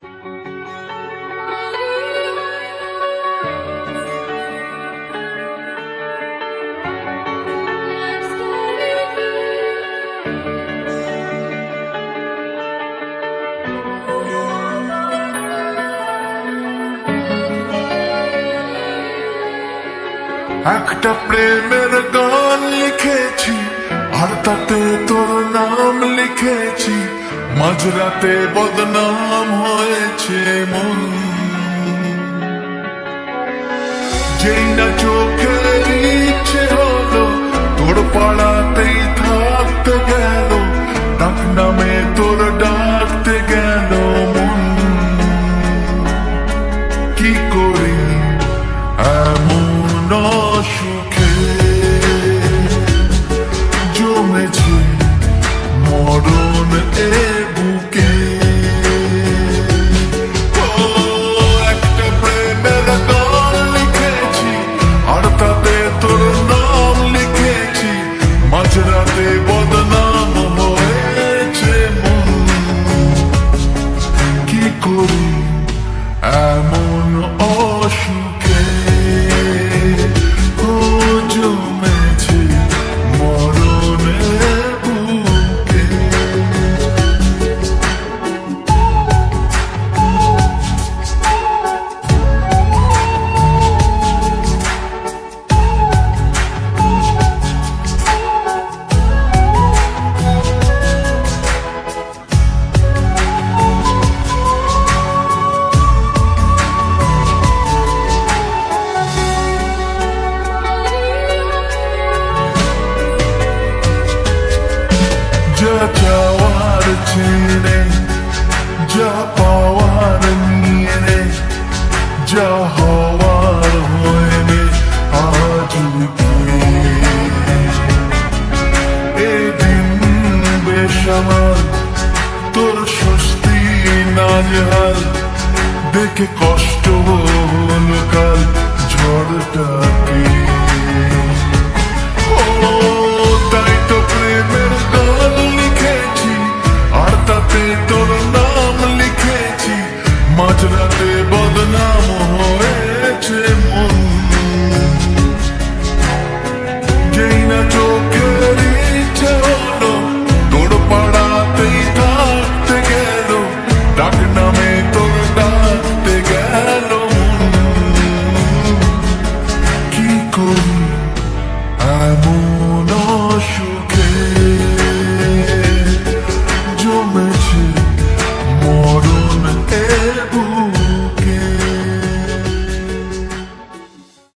একটা প্রেমের গান লিখেছি আর তাতে তোর নাম লিখেছি, মাঝরাতে বদনাম হয়েছে মন। যেই না চোখের ইচ্ছে হলো তোর পাড়াতেই থাকতে গেল, ডাক নামে তোর ডাকতে গেল মন। কি করি এমন সুখে জমেছে মরণ এ বুকে। একটা প্রেমের গান লিখেছি আর তাতে তোর নাম লিখেছি, মাঝরাতে বদনাম হয়েছে মন। কি করি এমন অসুখে জমেছে মরণের বুকে। যা চাওয়ার ছেড়ে যা পাওয়ার নিয়ে নে, যা হওয়ার হয়ে নে আজ এদিন বেসামাল তোর স্বস্তি নাজেহাল, দেখে কষ্ট হল কাল ঝড়টাকে।